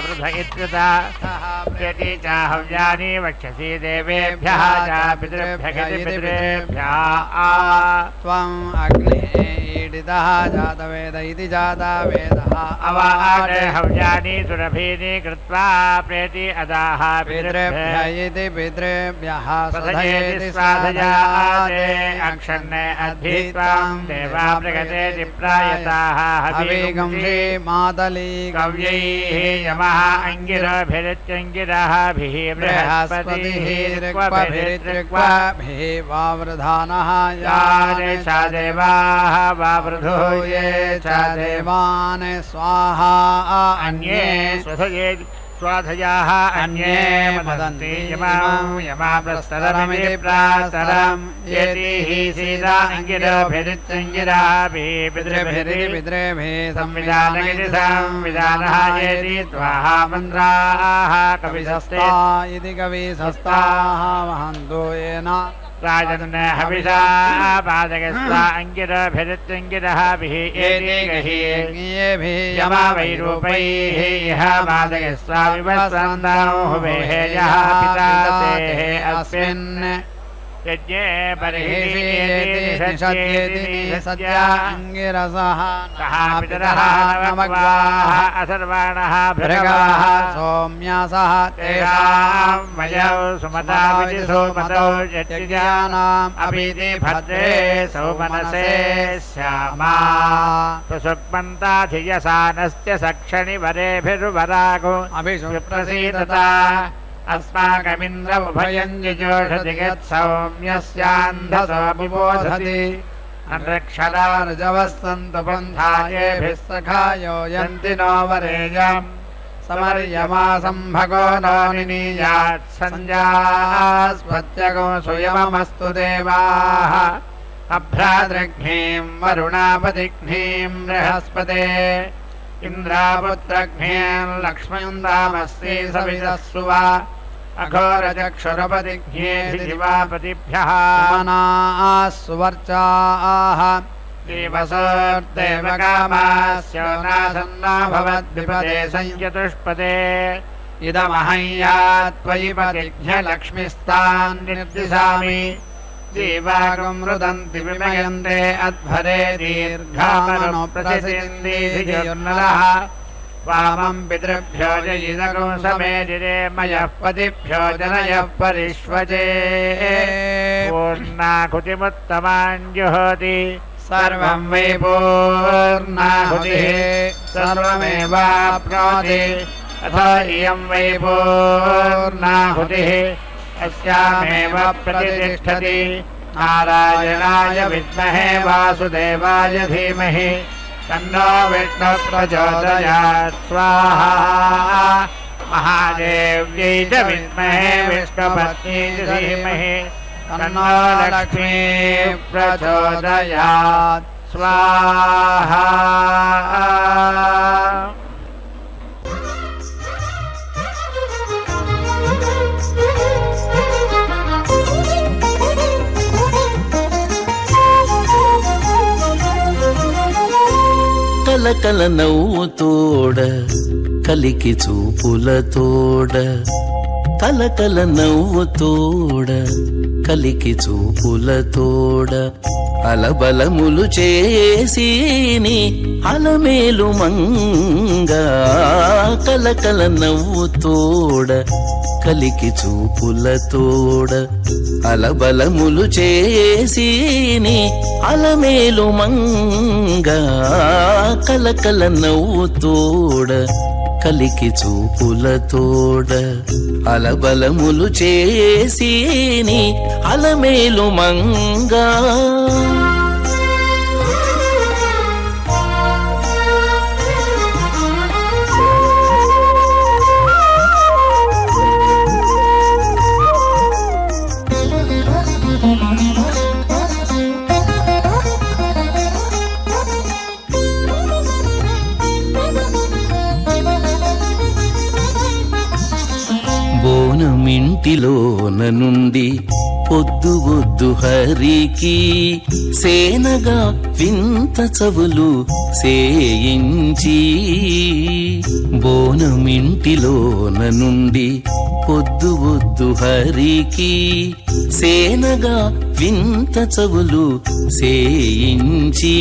पृथ इत्युता प्रति च हव्यानि वक्ष्यसि देवेभ्यः च पितृभ्यः पितृभ्यः त्वम् अग्निः जातवेद इति जातवेदः अवारे हव्यानि सुरभीनि कृत्वा प्रेति अदाः पितृभ्यः इति पितृभ्यः स्वधयेति स्वाधयाते अक्षन्ने अद्भित्वां देवा प्रगतेति प्रायताः हविगंसि मातली कव्यैः यमः अङ्गिरभिरित्यङ्गिरभिः बृहस्पतिः ऋक्वभिरित्रिक्वभिः वावृधानः याने च देवाः वावृधो ये च देवान् स्वाहा अन्ये स्वाधयाः अन्ये मदन्ति यमां यमाप्रस्तरमिति प्रास्तरं येतिः सीता अङ्गिरभिरित्यङ्गिराभिः पितृभिः संविधानमिति संविधानः येति स्वाहा मन्त्राः कविशस्ते इति कविशस्ताः वहन्तो येन राजन् हविषा पादकस्वा अङ्गिरभिरित्यङ्गिरभिः येभिः यमा वैरूपैः इह पादकस्वा विवस्वन्दौः यः पिता तेः अस्मिन् यज्ञे बर्हिषद्येति सद्या अङ्गिरसः कः पितरः नवग्वाः अथर्वाणः भृगवः सौम्यासः तेषां वयौ सुमताविति सुमतौ यज्ञानाम् अपीति भद्रे सौमनसे स्यामा सुसुक्मन्ताधियसानस्य सक्षणि वरेभिर्वरागो अभिषुप्रसीदता अस्माकमिन्द्र उभयं जुजोषति यत्सौम्यस्यान्धसो विबोधति अनृक्षरार्जवस्तन्तु पन्थायेभिः सखायो यन्ति नो वरेयम् समर्यमासम्भगो नो निनीयात् सञ्जास्पत्यगो सुयममस्तु देवाः अभ्रातृघ्नीं वरुणापतिघ्नीं बृहस्पते इन्द्रापुत्रघ्नीं लक्ष्मीन्दामस्ति सविदस्सुवा अघोरचक्षुरपतिघ्नेति शिवापतिभ्यः मनाः सुवर्चाः देवसोर्देवकामास्य नासन्ना भवद्विपदे संयतुष्पदे इदमहय्या त्वयि पतिघ्न लक्ष्मीस्तान् निर्दिशामि देवागं रुदन्ति विमयन्ते अध्वरे दीर्घामनो प्रसिन्दिर्नलः वामं पितृभ्यो जयिदगं समेदिरे मयः पतिभ्यो जनयः परिष्वजे पूर्णाहुतिमुत्तमान् जुहोति सर्वं वै पूर्णाहुतिः सर्वमेवाप्नोति अथ इयं वै पूर्णाहुतिः अस्यामेव प्रतिष्ठति नारायणाय विद्महे वासुदेवाय धीमहि तन्नो विष्णुः प्रचोदयात् स्वाहा महादेव्यै च विद्महे विष्णुपत्न्यै च धीमहि तन्नो लक्ष्मीः प्रचोदयात् स्वाहा కలకల నవ్వుతోడ కలికి చూపులతోడ కలకల నవ్వుతోడ కలికి చూపులతోడ అలబలములు చేసిని అలమేలు మంగా కలకల నవ్వుతోడ కలికి చూపులతోడ అలబలములు చేసిని అలమేలు మంగా కలకల నవ్వుతోడ కలికి చూపులతోడ అలబలములు చేసిని అలమేలు మంగా బోనమింటిలోన నుండి పొద్దు వద్దు హరికి సేనగా వింత చవులు సేయించి బోనమింటిలోన నుండి పొద్దు వద్దు హరికి సేనగా వింత చవులు సేయించి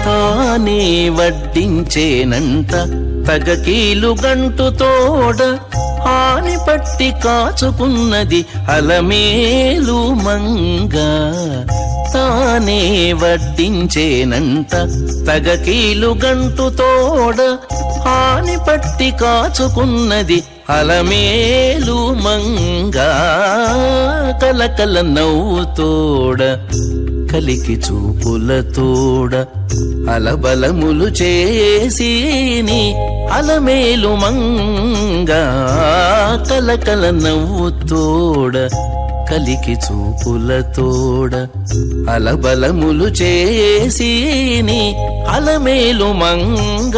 తానే వడ్డించేనంట తగకీలు గంటు తోడ ఆని పట్టి కాచుకున్నది అలమేలు మంగ తానే వడ్డించేనంట తగకీలు గంటు తోడ ఆని పట్టి కాచుకున్నది అలమేలు మంగ కలకల నవ్వుతోడ కలికి చూపులతోడ అలబలములు చేసిని అలమేలు మంగ కలకల నవ్వుతోడ కలికి చూపులతోడ అలబలములు చేసిని అలమేలు మంగ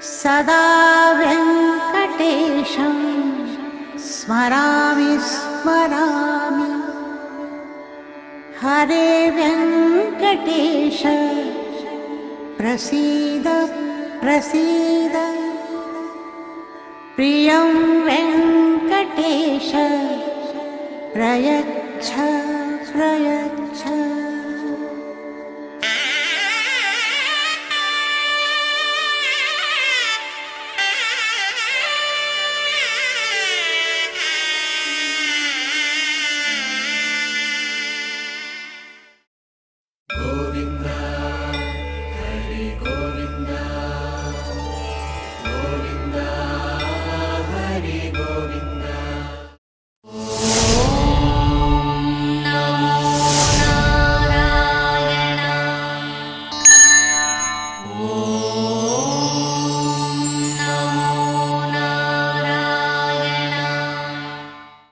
सदा वेङ्कटेशं स्मरामि स्मरामि हरे वेङ्कटेश प्रसीद प्रसीद प्रियं वेङ्कटेश प्रयच्छ प्रयच्छ